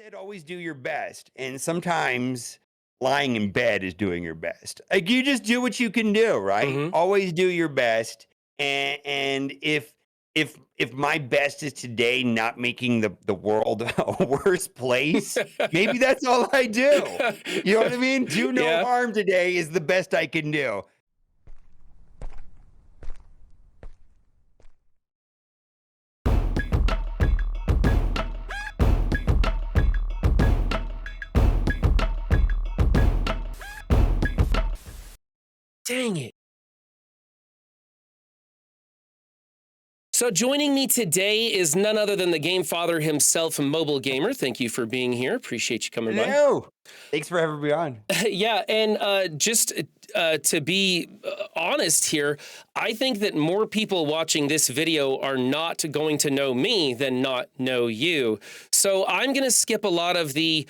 said always do your best, and sometimes lying in bed is doing your best. Like, you just do what you can do, right? Mhm. Always do your best, and if my best is today not making the world a worse place, maybe that's all I do. You know what I mean? Do no Yeah. harm today is the best I can do. Dang it. So joining me today is none other than the game father himself, Mobile Gamer. Thank you for being here. Appreciate you coming by. No. Thanks for having me on. Yeah, and just to be honest here, I think that more people watching this video are not going to know me than not know you. So I'm going to skip a lot of the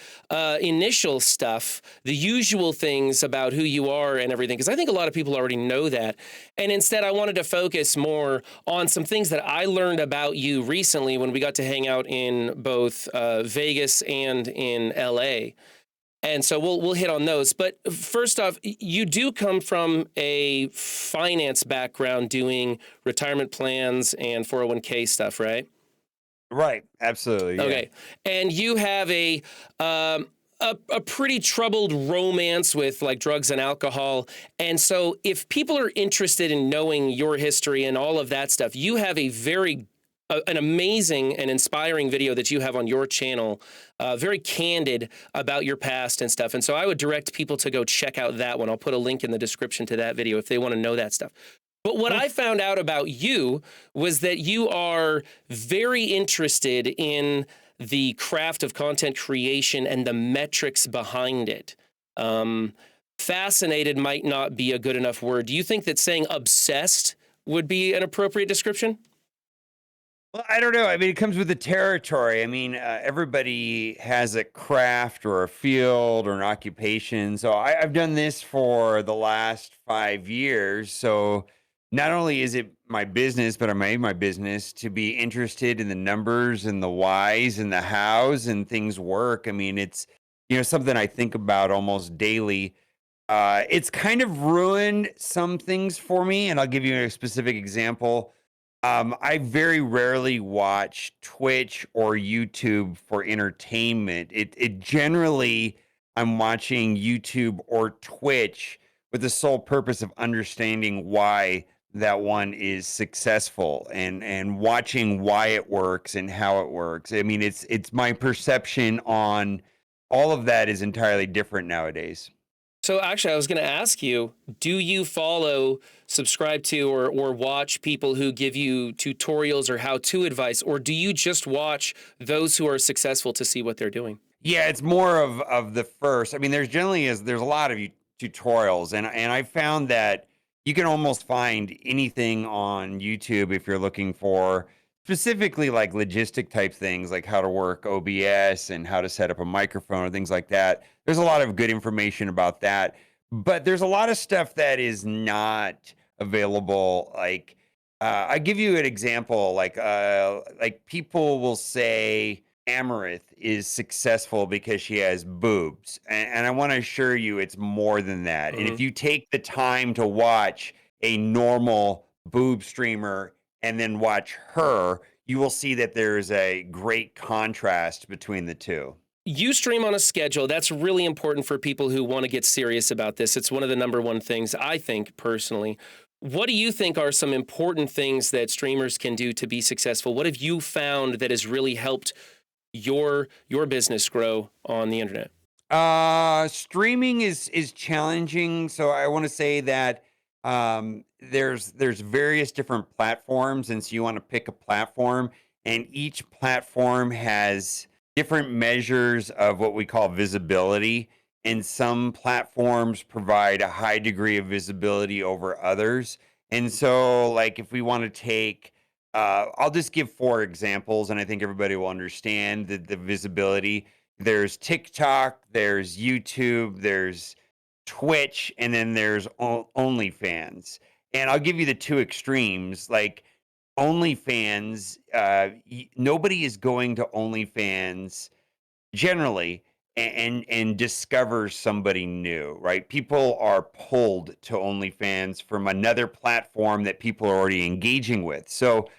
initial stuff, the usual things about who you are and everything, because I think a lot of people already know that. And instead, I wanted to focus more on some things that I learned about you recently when we got to hang out in both Vegas and in LA. And so we'll hit on those. But first off, you do come from a finance background doing retirement plans and 401k stuff, right? Right. Absolutely. Yeah. Okay. And you have a pretty troubled romance with like drugs and alcohol. And so if people are interested in knowing your history and all of that stuff, you have an amazing and inspiring video that you have on your channel, very candid about your past and stuff. And so I would direct people to go check out that one. I'll put a link in the description to that video if they want to know that stuff. But what Cool. I found out about you was that you are very interested in the craft of content creation and the metrics behind it. Um, Fascinated might not be a good enough word. Do you think that saying obsessed would be an appropriate description? Well, I don't know. I mean, it comes with the territory. I mean, everybody has a craft or a field or an occupation. So I've done this for the last 5 years. So not only is it my business, but I made my business to be interested in the numbers and the whys and the hows and things work. I mean, it's, something I think about almost daily. It's kind of ruined some things for me. And I'll give you a specific example. I very rarely watch Twitch or YouTube for entertainment. It generally I'm watching YouTube or Twitch with the sole purpose of understanding why that one is successful and watching why it works and how it works. I mean, it's my perception on all of that is entirely different nowadays. So actually, I was going to ask you, do you follow, subscribe to, or watch people who give you tutorials or how-to advice, or do you just watch those who are successful to see what they're doing? Yeah, it's more of the first. I mean, there's a lot of tutorials, and I found that you can almost find anything on YouTube if you're looking for specifically like logistic type things, like how to work OBS and how to set up a microphone and things like that. There's a lot of good information about that, but there's a lot of stuff that is not available. Like, I give you an example. Like people will say Amaranth is successful because she has boobs. And I want to assure you it's more than that. And if Hmm. you take the time to watch a normal boob streamer and then watch her, you will see that there's a great contrast between the two. You stream on a schedule. That's really important for people who want to get serious about this. It's one of the number one things I think personally. What do you think are some important things that streamers can do to be successful? What have you found that has really helped your business grow on the internet? Streaming is challenging, so I want to say that there's various different platforms, and so you want to pick a platform, and each platform has different measures of what we call visibility, and some platforms provide a high degree of visibility over others. And so, like, if we want to take I'll just give four examples, and I think everybody will understand the visibility. There's TikTok, there's YouTube, there's Twitch, and then there's OnlyFans. And I'll give you the two extremes. Like OnlyFans, nobody is going to OnlyFans generally, and discover somebody new, right? People are pulled to OnlyFans from another platform that people are already engaging with. So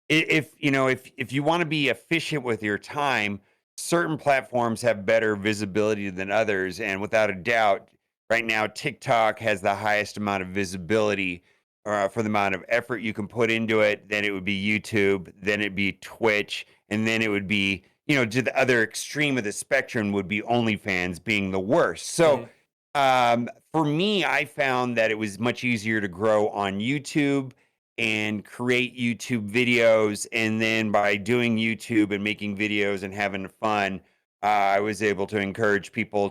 if you know if you want to be efficient with your time, certain platforms have better visibility than others, and without a doubt, right now TikTok has the highest amount of visibility for the amount of effort you can put into it. Then it would be YouTube, then it'd be Twitch, and then it would be, to the other extreme of the spectrum would be OnlyFans being the worst. So Mhm. for me, I found that it was much easier to grow on YouTube and create YouTube videos. And then by doing YouTube and making videos and having fun, I was able to encourage people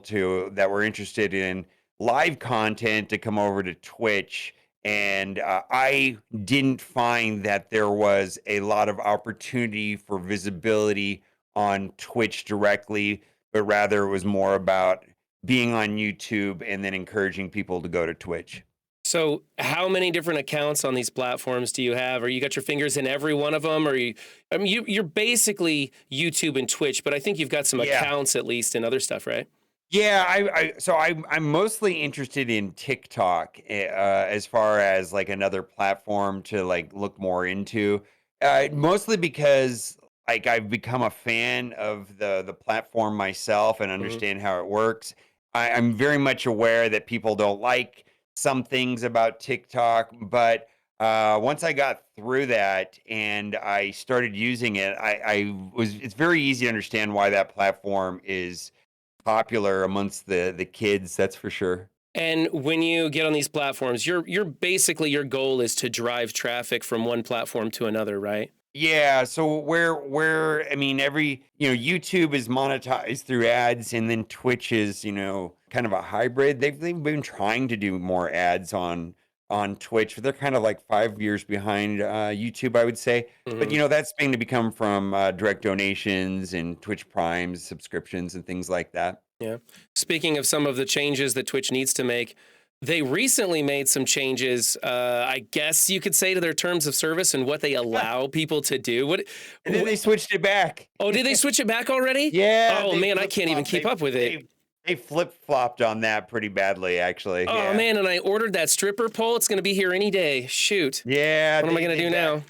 that were interested in live content to come over to Twitch. And I didn't find that there was a lot of opportunity for visibility on Twitch directly, but rather it was more about being on YouTube and then encouraging people to go to Twitch. So, how many different accounts on these platforms do you have? Or you got your fingers in every one of them? Or I mean, you're basically YouTube and Twitch, but I think you've got some Yeah. accounts at least and other stuff, right? Yeah, I'm mostly interested in TikTok, as far as like another platform to like look more into. Mostly because like I've become a fan of the platform myself and Hmm. understand how it works. I'm very much aware that people don't like some things about TikTok, but once I got through that and I started using it, it's very easy to understand why that platform is popular amongst the kids, that's for sure. And when you get on these platforms, you're basically your goal is to drive traffic from one platform to another, right? Yeah, so where I mean, YouTube is monetized through ads, and then Twitch is, kind of a hybrid. They've been trying to do more ads on Twitch. They're kind of like 5 years behind YouTube, I would say. But Hmm. that's being to become from direct donations and Twitch Primes subscriptions and things like that. Yeah. Speaking of some of the changes that Twitch needs to make, they recently made some changes, I guess you could say, to their terms of service and what they allow people to do. And then What they switched it back. oh, did they switch it back already? Yeah, Oh they man, I can't even flip-flopped. keep up with it. They flip-flopped on that pretty badly, actually. Oh Yeah. man, and I ordered that stripper pole. It's going to be here any day. Shoot. Yeah, What am I they going to they do got now?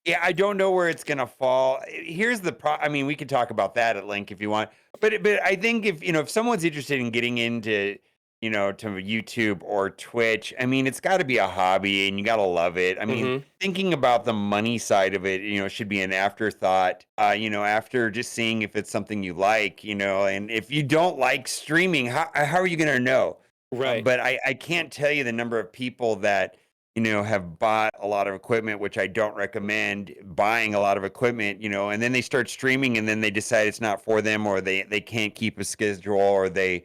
yeah, I don't know where it's gonna fall. Here's I mean, we could talk about that at length if you want. But I think if someone's interested in getting into, to YouTube or Twitch, I mean, it's gotta be a hobby and you gotta love it. I mean, Mhm. thinking about the money side of it, should be an afterthought, after just seeing if it's something you like, and if you don't like streaming, how are you gonna know? Right. But I can't tell you the number of people that have bought a lot of equipment, which I don't recommend buying a lot of equipment, and then they start streaming and then they decide it's not for them, or they can't keep a schedule, or they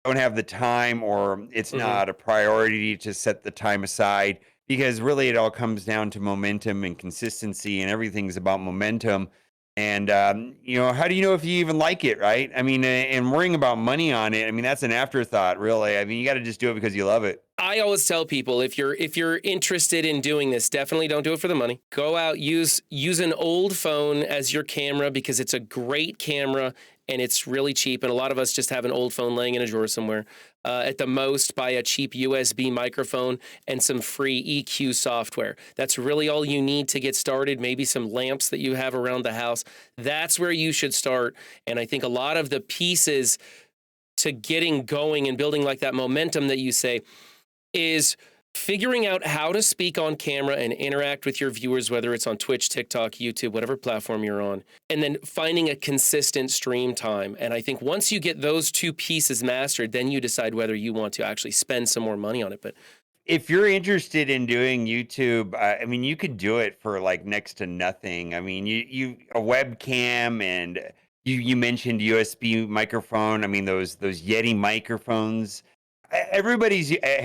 don't have the time, or it's Mhm. not a priority to set the time aside, because really it all comes down to momentum and consistency, and everything's about momentum. And how do you know if you even like it, right? I mean, and worrying about money on it, I mean, that's an afterthought, really. I mean, you got to just do it because you love it. I always tell people if you're interested in doing this, definitely don't do it for the money. Go out, use an old phone as your camera because it's a great camera and it's really cheap. And a lot of us just have an old phone laying in a drawer somewhere. At the most, buy a cheap USB microphone and some free EQ software. That's really all you need to get started. Maybe some lamps that you have around the house. That's where you should start. And I think a lot of the pieces to getting going and building like that momentum that you say is figuring out how to speak on camera and interact with your viewers, whether it's on Twitch, TikTok, YouTube, whatever platform you're on, and then finding a consistent stream time. And I think once you get those two pieces mastered, then you decide whether you want to actually spend some more money on it. But If you're interested in doing YouTube, I mean, you could do it for like next to nothing. I mean, you a webcam, and you mentioned USB microphone. I mean, those Yeti microphones. Have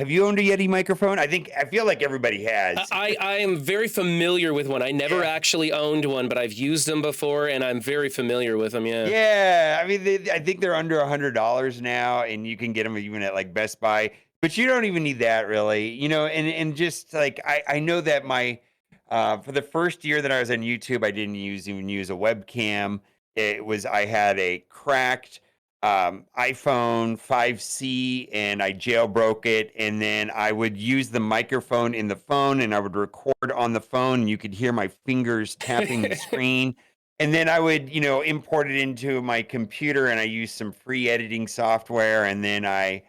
you owned a Yeti microphone? I feel like everybody has. I am very familiar with one. I never Yeah. actually owned one, but I've used them before and I'm very familiar with them. Yeah. Yeah, I mean, I think they're under $100 now, and you can get them even at like Best Buy. But you don't even need that, really, and just like I know that for the first year that I was on YouTube, I didn't even use a webcam. I had a cracked iPhone 5C and I jailbroke it. And then I would use the microphone in the phone and I would record on the phone. And you could hear my fingers tapping the screen. And then I would, import it into my computer and I used some free editing software. And then I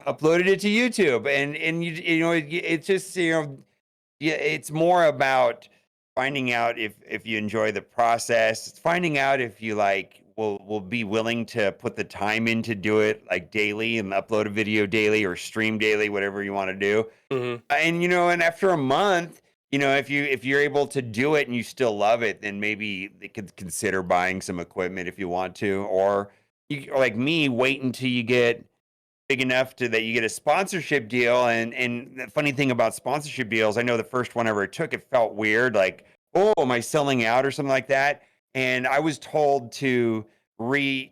uploaded it to YouTube. And it's just, yeah, it's more about finding out if you enjoy the process. It's finding out if you will be willing to put the time in to do it like daily and upload a video daily or stream daily, whatever you want to do. Hmm. And after a month, if you're able to do it and you still love it, then maybe they could consider buying some equipment if you want to, or or like me, wait until you get big enough to that you get a sponsorship deal. And the funny thing about sponsorship deals, I know the first one I ever took, it felt weird, like, oh, am I selling out or something like that? And I was told to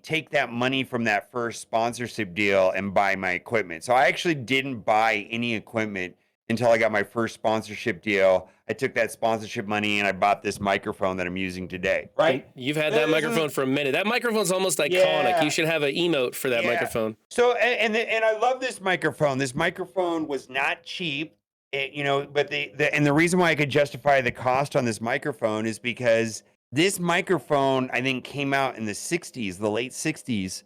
take that money from that first sponsorship deal and buy my equipment. So I actually didn't buy any equipment until I got my first sponsorship deal. I took that sponsorship money and I bought this microphone that I'm using today. And Right. you've had that This is microphone for a minute. That microphone's almost iconic. You yeah. should have an emote for that Yeah. microphone. So and I love this microphone. This microphone was not cheap. But the reason why I could justify the cost on this microphone is because this microphone I think came out in the 60s, the late 60s.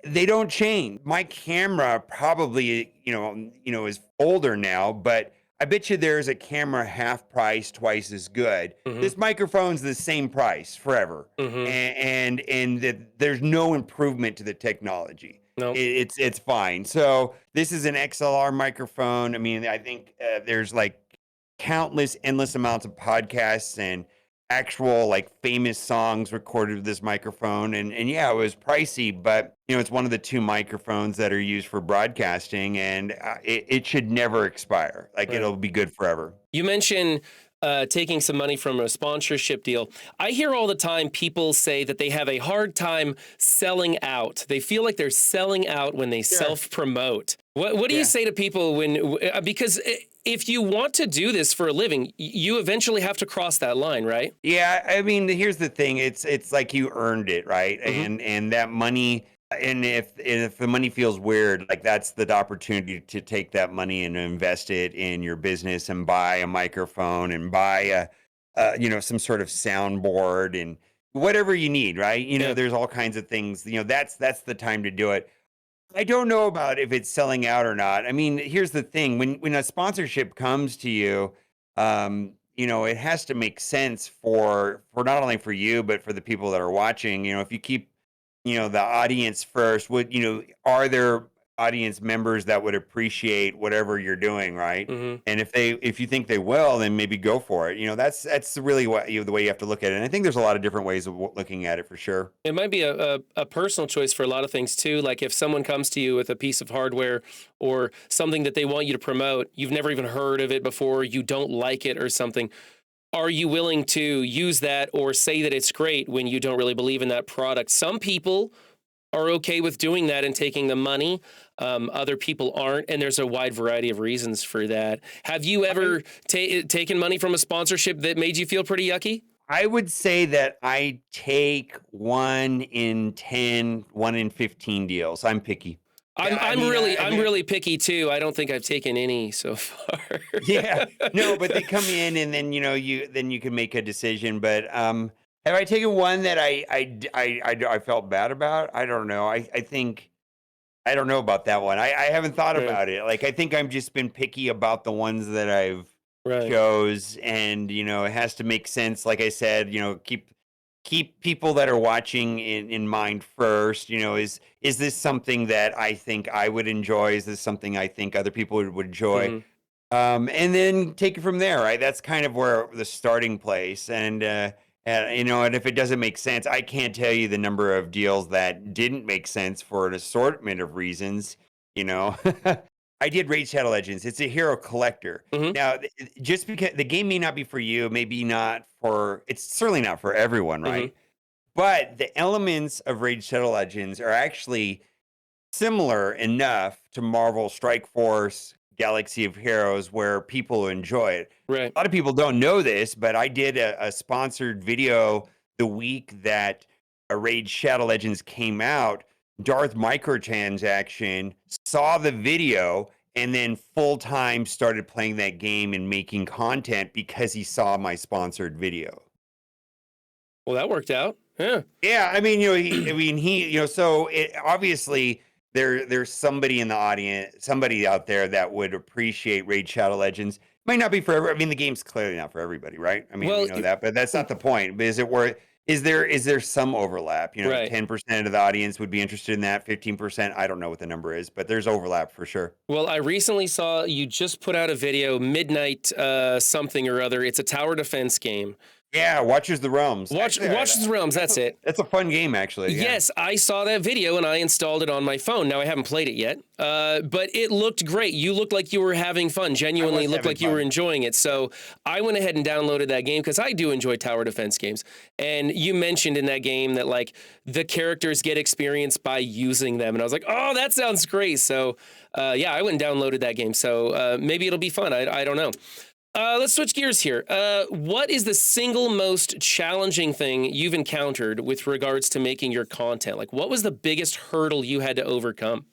They don't change. My camera probably, is older now, but I bet you there's a camera half price, twice as good. Hmm. This microphone's the same price forever, Hmm. and that there's no improvement to the technology. No. It's fine. So this is an XLR microphone. I mean, I think there's like countless, endless amounts of podcasts and actual like famous songs recorded with this microphone. And yeah, it was pricey, but it's one of the two microphones that are used for broadcasting, and it should never expire. Like Right. it'll be good forever. You mentioned taking some money from a sponsorship deal. I hear all the time people say that they have a hard time selling out. They feel like they're selling out when they Sure. self promote. What do you Yeah. say to people because if you want to do this for a living, you eventually have to cross that line, right? Yeah, I mean, here's the thing. It's like you earned it, right? Hmm. And that money, and if the money feels weird, like that's the opportunity to take that money and invest it in your business and buy a microphone and buy some sort of soundboard and whatever you need, right? Yeah. There's all kinds of things. That's the time to do it. I don't know about if it's selling out or not. I mean, here's the thing: when a sponsorship comes to you, it has to make sense for not only for you but for the people that are watching. If you keep, the audience first, are there audience members that would appreciate whatever you're doing, right? Hmm. And if you think they will, then maybe go for it. That's really the way you have to look at it. And I think there's a lot of different ways of looking at it for sure. It might be a personal choice for a lot of things too. Like if someone comes to you with a piece of hardware or something that they want you to promote, you've never even heard of it before, you don't like it or something. Are you willing to use that or say that it's great when you don't really believe in that product? Some people are okay with doing that and taking the money. Other people aren't, and there's a wide variety of reasons for that. Have you ever taken money from a sponsorship that made you feel pretty yucky? I would say that I take 1 in 10, 1 in 15 deals. I'm picky. I'm Yeah, I I'm mean, really I'm really picky too. I don't think I've taken any so far. yeah, no, but they come in and then you can make a decision. But have I taken one that I felt bad about? I don't know. I think I don't know about that one. I haven't thought Right, about it. Like I think I've just been picky about the ones that I've right. chose, and it has to make sense. Like I said, keep people that are watching in mind first. Is this something that I think I would enjoy? Is this something I think other people would enjoy? Mhm. And then take it from there, right? That's kind of where the starting place. And if it doesn't make sense, I can't tell you the number of deals that didn't make sense for an assortment of reasons. You know, I did Raid Shadow Legends. It's a hero collector. Mhm. Now, just because the game may not be for you, maybe not for, it's certainly not for everyone, Mhm. right? But the elements of Raid Shadow Legends are actually similar enough to Marvel Strike Force, Galaxy of Heroes, where people enjoy it. Right. A lot of people don't know this, but I did a sponsored video the week that Raid Shadow Legends came out Darth microtransaction, saw the video, and then full time started playing that game and making content because he saw my sponsored video. Well, that worked out. Yeah. Yeah, I mean, so obviously there's somebody in the audience, somebody out there that would appreciate Raid Shadow Legends. Might not be for I mean, the game's clearly not for everybody, right? I mean, we Well, know that, but that's not the point. But is it where is there some overlap? right. 10% of the audience would be interested in that, 15%. I don't know what the number is, but there's overlap for sure. Well, I recently saw you just put out a video, Midnight something or other. It's a tower defense game. Yeah, Watchers the Realms. Actually, Watch the Realms. That's it. that's a fun game, actually. Yeah. Yes, I saw that video and I installed it on my phone. Now I haven't played it yet, but it looked great. You looked like you were having fun. Genuinely looked like you were enjoying it. So I went ahead and downloaded that game because I do enjoy tower defense games. And you mentioned in that game that like the characters get experience by using them, and I was like, oh, that sounds great. So yeah, I went and downloaded that game. So maybe it'll be fun. I don't know. Let's switch gears here. What is the single most challenging thing you've encountered with regards to making your content? Like, what was the biggest hurdle you had to overcome?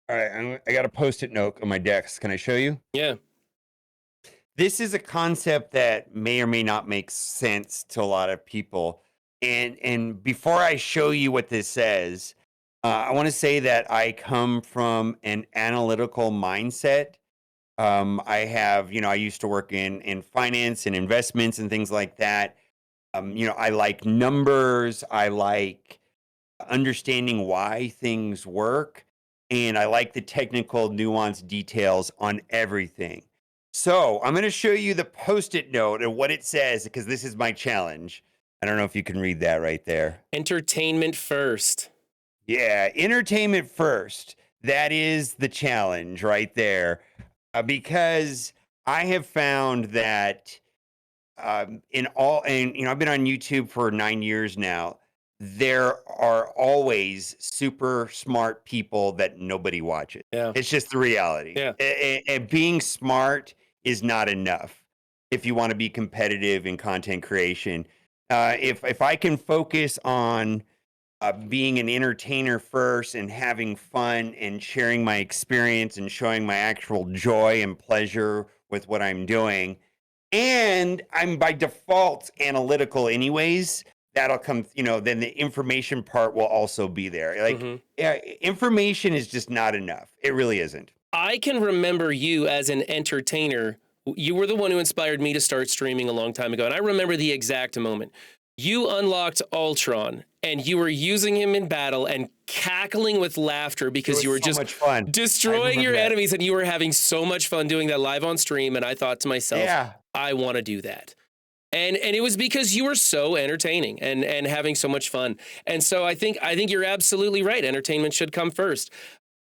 All right, I got a post-it note on my desk. Can I show you? Yeah. This is a concept that may or may not make sense to a lot of people. And before I show you what this says, I want to say that I come from an analytical mindset. I have, I used to work in finance and investments and things like that. I like numbers. I like understanding why things work, and I like the technical nuanced details on everything. So I'm going to show you the post-it note and what it says because this is my challenge. I don't know if you can read that right there. Entertainment first. Yeah, entertainment first. That is the challenge right there. Because I have found that I've been on YouTube for 9 years now. There are always super smart people that nobody watches. Yeah. It's just the reality. Yeah. And being smart is not enough if you want to be competitive in content creation. If I can focus on being an entertainer first and having fun and sharing my experience and showing my actual joy and pleasure with what I'm doing. And I'm by default analytical anyways. That'll come, then the information part will also be there. Like, Mhm. yeah, information is just not enough. It really isn't. I can remember you as an entertainer. You were the one who inspired me to start streaming a long time ago. And I remember the exact moment. You unlocked Ultron and you were using him in battle and cackling with laughter because you were so just much fun. destroying your enemies, and you were having so much fun doing that live on stream. And I thought to myself, Yeah. I want to do that. And it was because you were so entertaining and having so much fun. And so I think you're absolutely right. Entertainment should come first.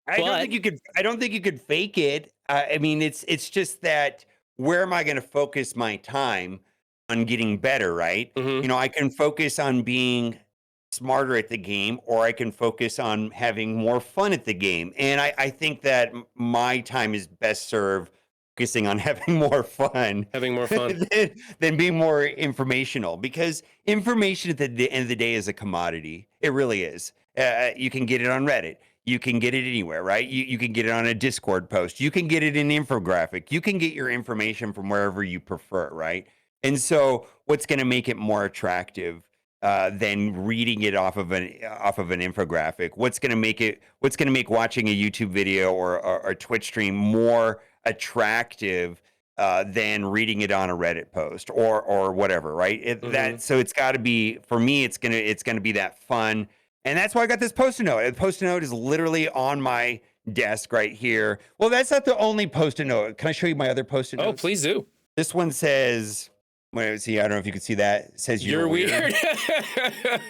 I don't think you could fake it. I mean, it's just that where am I going to focus my time on getting better, right? Mhm. I can focus on being smarter at the game, or I can focus on having more fun at the game. And I think that my time is best served focusing on having more fun Having more fun. than being more informational, because information at the end of the day is a commodity. It really is. You can get it on Reddit. You can get it anywhere, right? You can get it on a Discord post. You can get it in infographic. You can get your information from wherever you prefer, right? And so, what's going to make it more attractive than reading it off of an infographic? What's going to make it? What's going to make watching a YouTube video or a Twitch stream more attractive than reading it on a Reddit post or whatever, right? Mhm. So it's got to be, for me. It's gonna be that fun, and that's why I got this post-it note. The post-it note is literally on my desk right here. Well, that's not the only post-it note. Can I show you my other post-it Oh, notes? please do. This one says, wait, see, I don't know if you can see that. It says You're weird.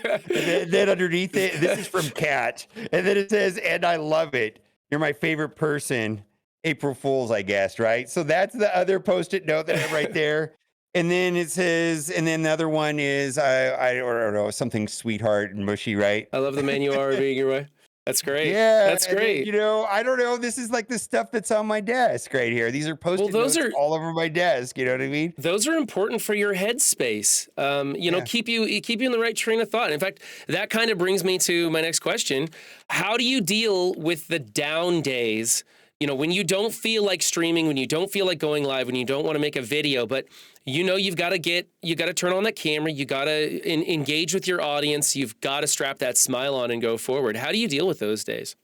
And then underneath it, this is from Kat. And then it says, and I love it. You're my favorite person. April Fools, I guess, right? So that's the other post-it note that I have right there. And then it says, and then the other one is, I don't know, something sweetheart and mushy, right? I love the man you are being your way. That's great. Yeah, That's and then, great. I don't know, this is like the stuff that's on my desk right here. These are Well, Post-it notes all over my desk, you know what I mean? those are important for your headspace. Yeah. Keep you in the right train of thought. In fact, that kind of brings me to my next question. How do you deal with the down days? When you don't feel like streaming, when you don't feel like going live, when you don't want to make a video, but you got to turn on that camera, you got to engage with your audience, you've got to strap that smile on and go forward. How do you deal with those days?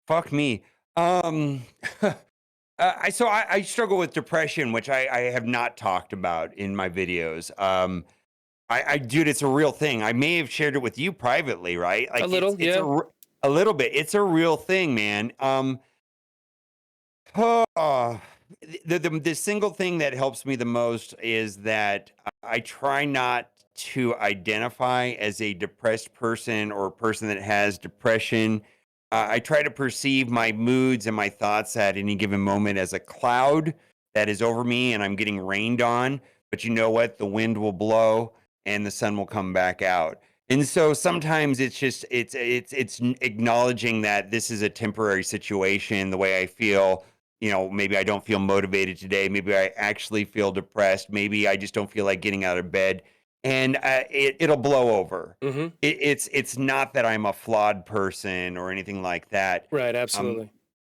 Fuck me. Um, I struggle with depression, which I have not talked about in my videos. Dude, it's a real thing. I may have shared it with you privately, right? A Like little, yeah. a little bit. It's a real thing, man. Oh, the single thing that helps me the most is that I try not to identify as a depressed person or a person that has depression. I try to perceive my moods and my thoughts at any given moment as a cloud that is over me and I'm getting rained on. But you know what? The wind will blow and the sun will come back out. And so sometimes it's just acknowledging that this is a temporary situation. The way I feel, maybe I don't feel motivated today. Maybe I actually feel depressed. Maybe I just don't feel like getting out of bed, and it'll blow over. Hmm. It's not that I'm a flawed person or anything like that. Right, Um, absolutely.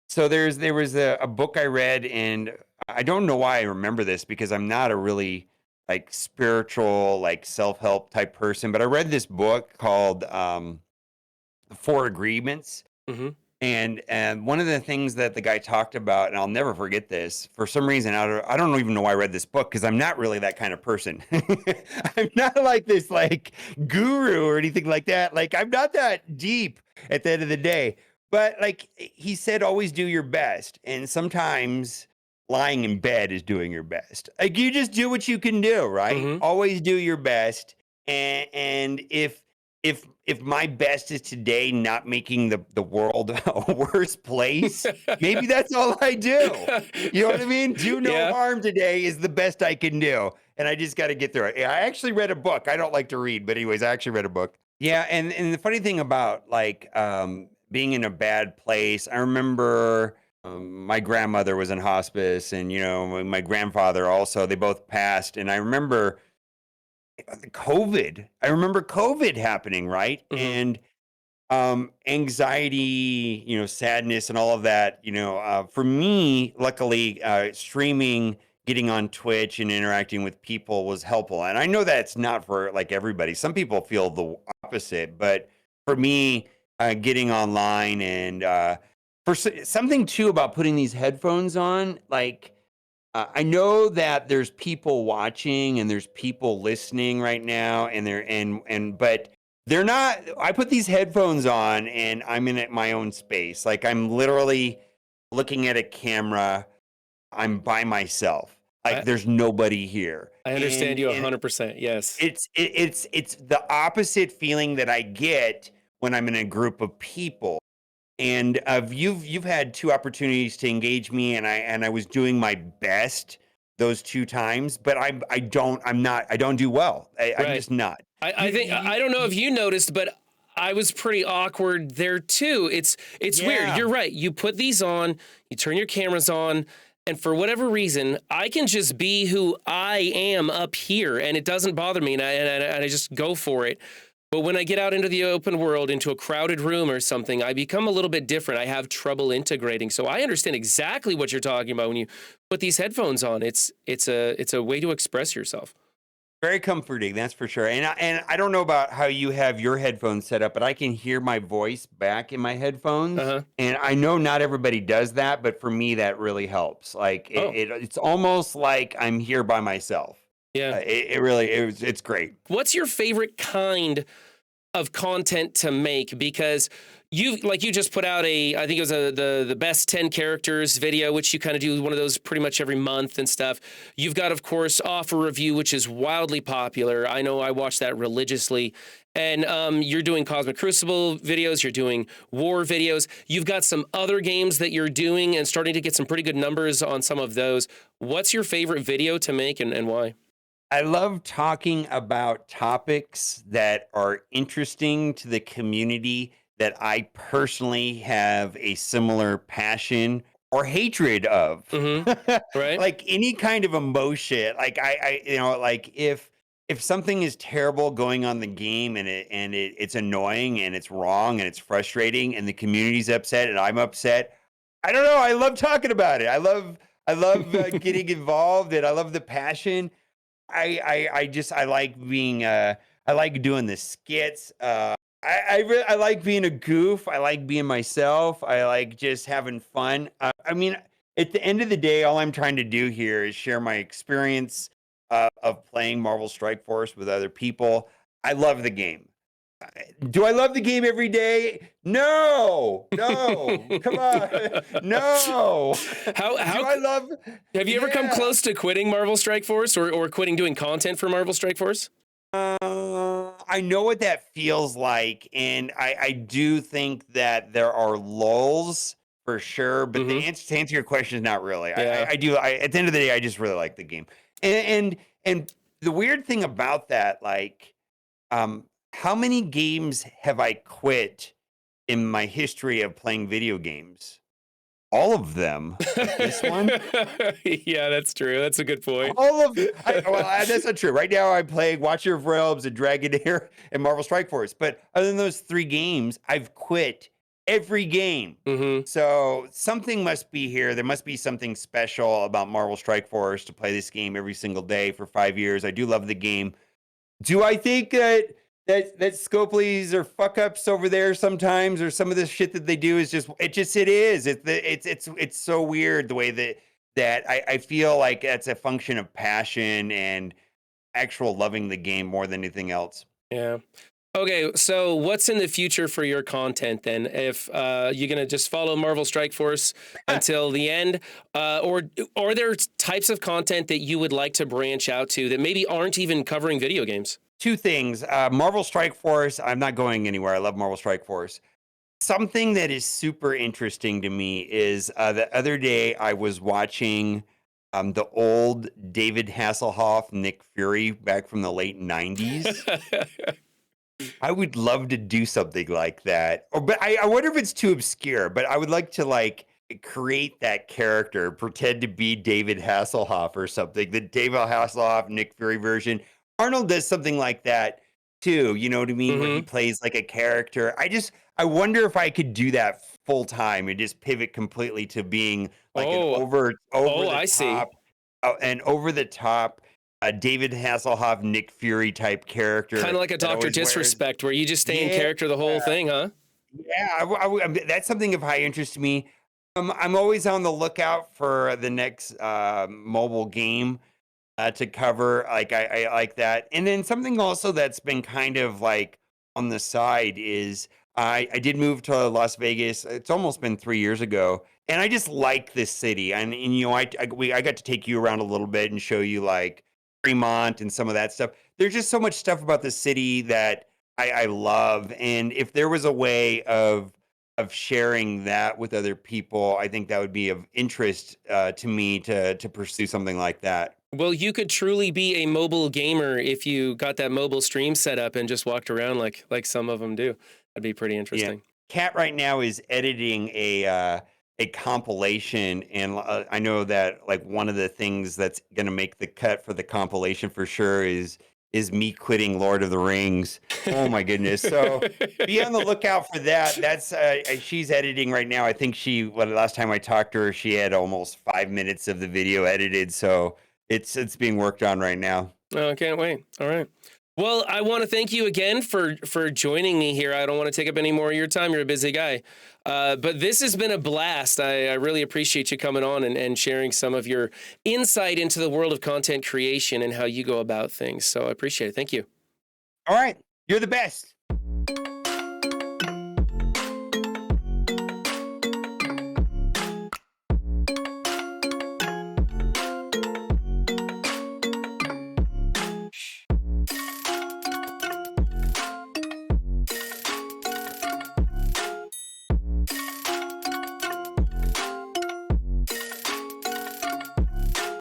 so there was a book I read, and I don't know why I remember this because I'm not a really like spiritual, like self help type person. But I read this book called The Four Agreements, Hmm. and one of the things that the guy talked about, and I'll never forget this, for some reason, I don't even know why I read this book because I'm not really that kind of person. I'm not like this like guru or anything like that. Like I'm not that deep at the end of the day. But like he said, always do your best. And sometimes lying in bed is doing your best. Like you just do what you can do, right? Hmm. Always do your best. And if my best is today not making the world a worse place, maybe that's all I do. You know what I mean? Do no Yeah. harm today is the best I can do. And I just got to get through it. Yeah, I actually read a book. I don't like to read, but anyways, I actually read a book. Yeah, and the funny thing about like being in a bad place, I remember my grandmother was in hospice, and my grandfather also. They both passed, and I remember COVID. I remember COVID happening, right? Hmm. And anxiety, sadness and all of that, for me, luckily, streaming, getting on Twitch and interacting with people was helpful. And I know that it's not for like everybody. Some people feel the opposite, but for me, getting online and something too about putting these headphones on, like I know that there's people watching and there's people listening right now, and but they're not. I put these headphones on and I'm in my own space. Like I'm literally looking at a camera. I'm by myself. Like I, there's nobody here, I understand you 100%. Yes. it's the opposite feeling that I get when I'm in a group of people. And you've had two opportunities to engage me, and I was doing my best those two times, but I don't do well. I'm Right. just not. I think I don't know if you noticed, but I was pretty awkward there too. It's weird. Yeah. You're right. You put these on, you turn your cameras on, and for whatever reason, I can just be who I am up here, and it doesn't bother me, and I just go for it. But when I get out into the open world, into a crowded room or something, I become a little bit different. I have trouble integrating. So I understand exactly what you're talking about when you put these headphones on. It's a way to express yourself. Very comforting, that's for sure. And I don't know about how you have your headphones set up, but I can hear my voice back in my Uh headphones. huh. And I know not everybody does that, but for me, that really helps. Like Oh, it's almost like I'm here by myself. yeah. It's great. What's your favorite kind of content to make? Because you just put out I think it was the best 10 characters video, which you kind of do one of those pretty much every month and stuff. You've got, of course, Offer Review, which is wildly popular. I know I watch that religiously. And you're doing Cosmic Crucible videos, you're doing war videos. You've got some other games that you're doing and starting to get some pretty good numbers on some of those. What's your favorite video to make, and why? I love talking about topics that are interesting to the community that I personally have a similar passion or hatred of. Mhm. Right? Like any kind of emotion, like like if something is terrible going on the game and it's annoying and it's wrong and it's frustrating and the community's upset and I'm upset, I don't know. I love talking about it. I love getting involved and I love the passion. I like being I like doing the skits. I like being a goof. I like being myself. I like just having fun. I mean, at the end of the day, all I'm trying to do here is share my experience of playing Marvel Strike Force with other people. I love the game. Do I love the game every day? No, no, come on, no. How Do I love? have you ever come Yeah. close to quitting Marvel Strike Force or quitting doing content for Marvel Strike Force? I know what that feels like, and I do think that there are lulls for sure, but the Mhm. answer to answer your question is not really. Yeah. I do. At the end of the day, I just really like the game, and the weird thing about that, like, how many games have I quit in my history of playing video games? All of them, but this one. Yeah, that's true. That's a good point. All of that's not true. Right now, I'm playing Watcher of Realms and Dragonair and Marvel Strike Force. But other than those 3 games, I've quit every game. Mhm. So something must be here. There must be something special about Marvel Strike Force to play this game every single day for 5 years. I do love the game. Do I think that Scopely's are fuck ups over there sometimes, or some of the shit that they do is it is. It's so weird the way that I feel like that's a function of passion and actual loving the game more than anything else. Yeah. Okay, so what's in the future for your content then? If you're gonna just follow Marvel Strike Force until the end, or are there types of content that you would like to branch out to that maybe aren't even covering video games? 2 things. Marvel Strike Force, I'm not going anywhere. I love Marvel Strike Force. Something that is super interesting to me is the other day I was watching the old David Hasselhoff, Nick Fury back from the late 90s. I would love to do something like that. Or, but I wonder if it's too obscure, but I would like to like create that character, pretend to be David Hasselhoff or something. The David Hasselhoff, Nick Fury version. Arnold does something like that too. You know what I mean? Where he Hmm. plays like a character. I wonder if I could do that full time and just pivot completely to being like an Oh, over oh, the I see. top and over the top David Hasselhoff, Nick Fury type Kind character of like a that Doctor always wears. Disrespect, where you just stay in Yeah, character the whole thing, huh? yeah, that's something of high interest to me. I'm always on the lookout for the next mobile game to cover. Like I like that, and then something also that's been kind of like on the side is I did move to Las Vegas. It's almost been 3 years ago, and I just like this city. And you know, I got to take you around a little bit and show you like Fremont and some of that stuff. There's just so much stuff about the city that I love, and if there was a way of sharing that with other people, I think that would be of interest to me to pursue something like that. Well, you could truly be a mobile gamer if you got that mobile stream set up and just walked around like some of them do. That'd be pretty Yeah. interesting. Cat right now is editing a compilation, and I know that like one of the things that's going to make the cut for the compilation for sure is me quitting Lord of the Rings. Oh my goodness! So be on the lookout for that. That's she's editing right now. I think last time I talked to her, she had almost 5 minutes of the video edited. So it's being worked on right now. Oh, I can't wait. All right. Well, I want to thank you again for joining me here. I don't want to take up any more of your time. You're a busy guy. But this has been a blast. I really appreciate you coming on and sharing some of your insight into the world of content creation and how you go about things. So I appreciate it. Thank you. All right, you're the best.